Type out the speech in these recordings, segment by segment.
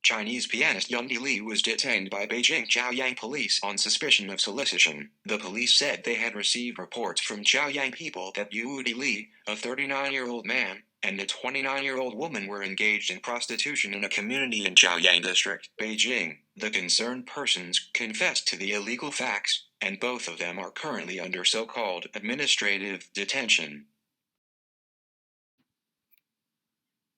Chinese pianist Yundi Lee was detained by Beijing Chaoyang Police on suspicion of solicitation. The police said they had received reports from Chaoyang people that Yundi Lee, a 39-year-old man, and a 29-year-old woman were engaged in prostitution in a community in Chaoyang District, Beijing. The concerned persons confessed to the illegal facts, and both of them are currently under so-called administrative detention.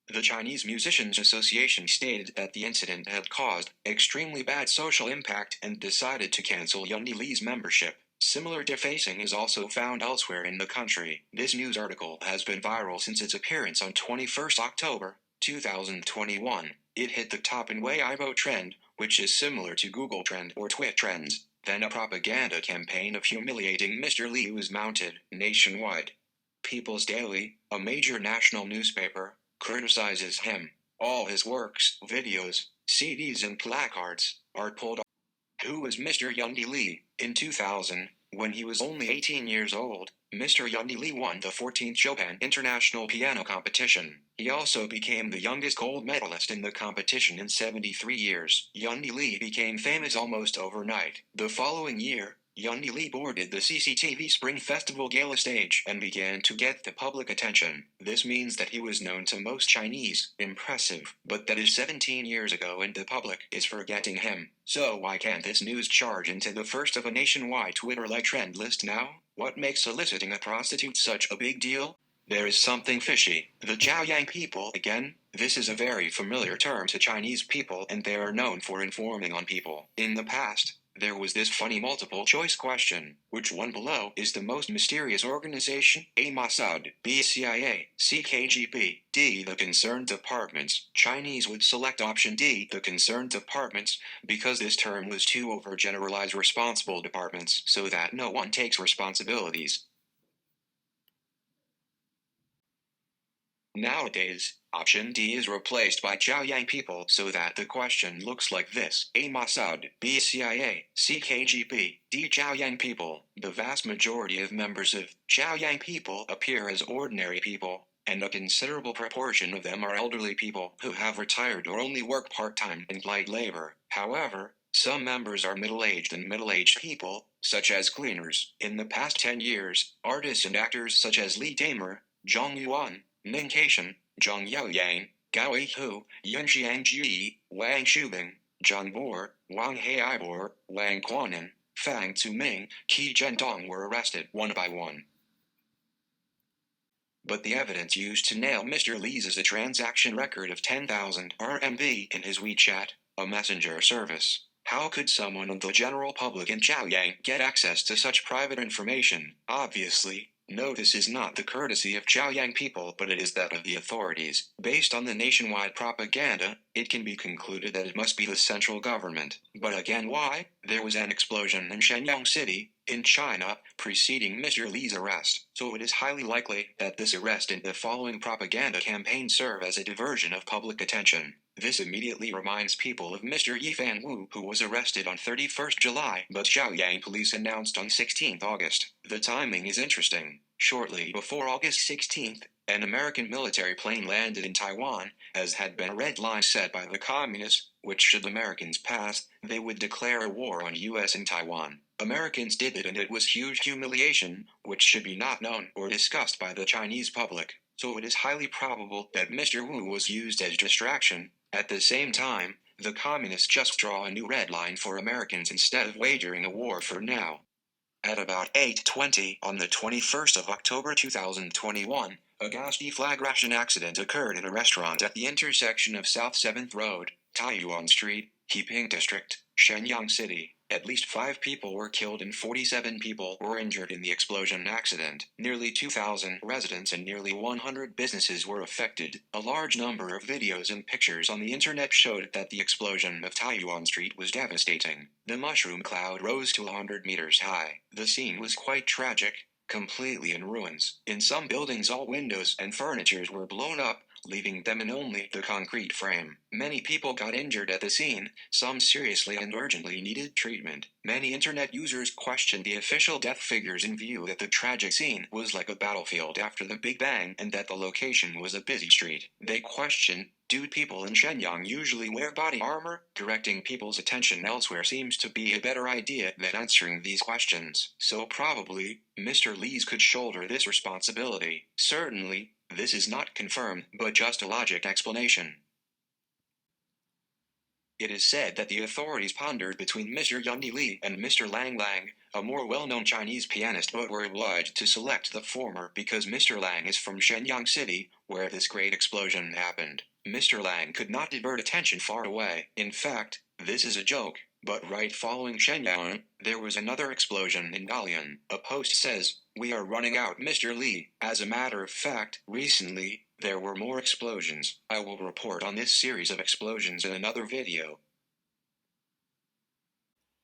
The Chinese Musicians Association stated that the incident had caused extremely bad social impact and decided to cancel Yundi Lee's membership. Similar defacing is also found elsewhere in the country. This news article has been viral since its appearance on 21st October, 2021. It hit the top in Weibo trend, which is similar to Google Trend or Twit Trends. Then a propaganda campaign of humiliating Mr. Lee was mounted nationwide. People's Daily, a major national newspaper, criticizes him. All his works, videos, CDs and placards are pulled off. Who was Mr. Yundi Lee? In 2000, when he was only 18 years old, Mr. Yundi Lee won the 14th Chopin International Piano Competition. He also became the youngest gold medalist in the competition in 73 years. Yundi Lee became famous almost overnight. The following year, Yundi Lee boarded the CCTV Spring Festival Gala stage and began to get the public attention. This means that he was known to most Chinese. Impressive. But that is 17 years ago and the public is forgetting him. So why can't this news charge into the first of a nationwide Twitter-like trend list now? What makes soliciting a prostitute such a big deal? There is something fishy. The Chaoyang people, again? This is a very familiar term to Chinese people and they are known for informing on people. In the past, there was this funny multiple-choice question. Which one below is the most mysterious organization? A. Mossad, B. CIA, C. KGB, D. The concerned departments. Chinese would select option D, the concerned departments, because this term was too overgeneralized responsible departments, so that no one takes responsibilities. Nowadays, option D is replaced by Chaoyang people so that the question looks like this. A. Mossad, B. CIA, C. KGB, D. Chaoyang people. The vast majority of members of Chaoyang people appear as ordinary people, and a considerable proportion of them are elderly people who have retired or only work part-time and light labor. However, some members are middle-aged and middle-aged people, such as cleaners. In the past 10 years, artists and actors such as Li Damer, Zhang Yuan, Ning Kaishan, Zhang Yaoyang, Gao Yihu, Yun Xiangji, Wang Shubing, Zhang Bo, Wang Heibor, Wang Quanan, Fang Tuming, Qi Zhendong were arrested one by one. But the evidence used to nail Mr. Lee's is a transaction record of 10,000 RMB in his WeChat, a messenger service. How could someone of the general public in Chaoyang get access to such private information? Obviously, no, this is not the courtesy of Chaoyang people, but it is that of the authorities. Based on the nationwide propaganda, it can be concluded that it must be the central government. But again, why? There was an explosion in Shenyang City, in China, preceding Mr. Lee's arrest. So it is highly likely that this arrest and the following propaganda campaign serve as a diversion of public attention. This immediately reminds people of Mr. Yifan Wu, who was arrested on 31st July, but Chaoyang Police announced on 16th August. The timing is interesting. Shortly before August 16th, an American military plane landed in Taiwan, as had been a red line set by the communists, which should the Americans pass, they would declare a war on US and Taiwan. Americans did it and it was huge humiliation, which should be not known or discussed by the Chinese public. So it is highly probable that Mr. Wu was used as distraction. At the same time, the communists just draw a new red line for Americans instead of wagering a war for now. At about 8:20 on the 21st of October 2021, a gas deflagration accident occurred in a restaurant at the intersection of South 7th Road, Taiyuan Street, Heping District, Shenyang City. At least 5 people were killed and 47 people were injured in the explosion accident. Nearly 2,000 residents and nearly 100 businesses were affected. A large number of videos and pictures on the internet showed that the explosion of Taiyuan Street was devastating. The mushroom cloud rose to 100 meters high. The scene was quite tragic, completely in ruins. In some buildings all windows and furniture were blown up, leaving them in only the concrete frame. Many people got injured at the scene, some seriously and urgently needed treatment. Many internet users questioned the official death figures in view that the tragic scene was like a battlefield after the Big Bang and that the location was a busy street. They questioned, do people in Shenyang usually wear body armor? Directing people's attention elsewhere seems to be a better idea than answering these questions. So probably, Mr. Lee's could shoulder this responsibility. Certainly, this is not confirmed, but just a logic explanation. It is said that the authorities pondered between Mr. Yundi Lee and Mr. Lang Lang, a more well-known Chinese pianist, but were obliged to select the former because Mr. Lang is from Shenyang City, where this great explosion happened. Mr. Lang could not divert attention far away. In fact, this is a joke, but right following Shenyang, there was another explosion in Dalian. A post says, "We are running out, Mr. Lee." As a matter of fact, recently, there were more explosions. I will report on this series of explosions in another video.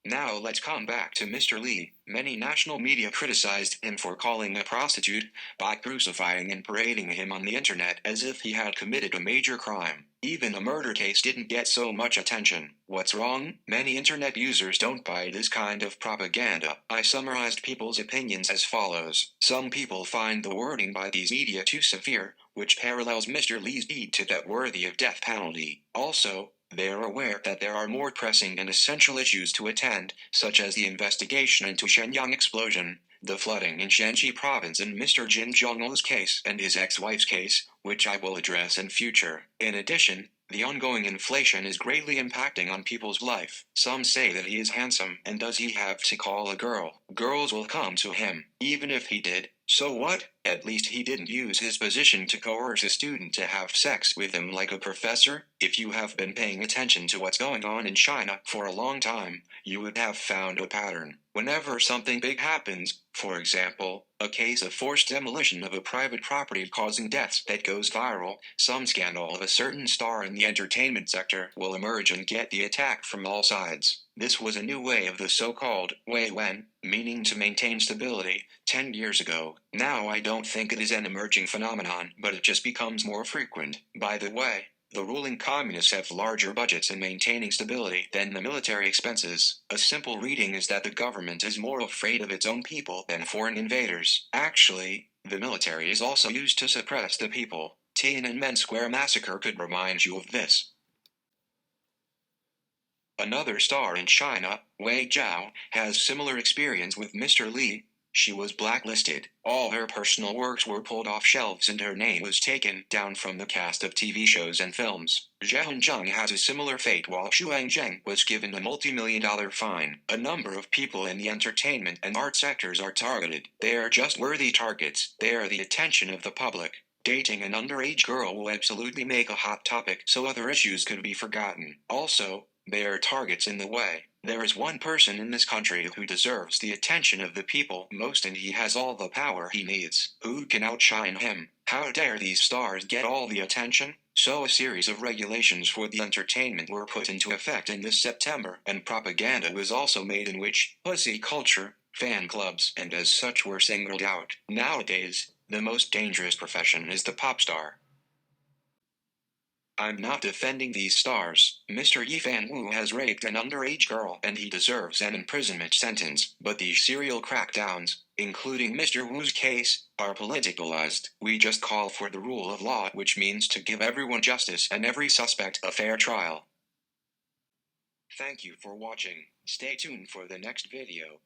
Now let's come back to Mr. Lee. Many national media criticized him for calling a prostitute, by crucifying and parading him on the internet as if he had committed a major crime. Even a murder case didn't get so much attention. What's wrong? Many internet users don't buy this kind of propaganda. I summarized people's opinions as follows. Some people find the wording by these media too severe, which parallels Mr. Lee's deed to that worthy of death penalty. Also, they are aware that there are more pressing and essential issues to attend, such as the investigation into Shenyang explosion, the flooding in Shanxi province and Mr. Jin Zhonglu's case and his ex-wife's case, which I will address in future. In addition, the ongoing inflation is greatly impacting on people's life. Some say that he is handsome, and does he have to call a girl? Girls will come to him. Even if he did, so what? At least he didn't use his position to coerce a student to have sex with him like a professor. If you have been paying attention to what's going on in China for a long time, you would have found a pattern. Whenever something big happens, for example, a case of forced demolition of a private property causing deaths that goes viral, some scandal of a certain star in the entertainment sector will emerge and get the attack from all sides. This was a new way of the so-called Wei Wen, meaning to maintain stability, 10 years ago. Now I don't think it is an emerging phenomenon, but it just becomes more frequent. By the way, the ruling communists have larger budgets in maintaining stability than the military expenses. A simple reading is that the government is more afraid of its own people than foreign invaders. Actually, the military is also used to suppress the people. Tiananmen Square massacre could remind you of this. Another star in China, Wei Zhao, has similar experience with Mr. Lee. She was blacklisted. All her personal works were pulled off shelves and her name was taken down from the cast of TV shows and films. Zheng Zheng has a similar fate while Shuang Zheng was given a multi-million-dollar fine. A number of people in the entertainment and art sectors are targeted. They are just worthy targets. They are the attention of the public. Dating an underage girl will absolutely make a hot topic so other issues could be forgotten. Also, they are targets in the way. There is one person in this country who deserves the attention of the people most, and he has all the power he needs. Who can outshine him? How dare these stars get all the attention? So a series of regulations for the entertainment were put into effect in this September, and propaganda was also made in which pussy culture, fan clubs, and as such were singled out. Nowadays, the most dangerous profession is the pop star. I'm not defending these stars. Mr. Yi Fan-woo has raped an underage girl and he deserves an imprisonment sentence. But these serial crackdowns, including Mr. Wu's case, are politicalized. We just call for the rule of law, which means to give everyone justice and every suspect a fair trial. Thank you for watching. Stay tuned for the next video.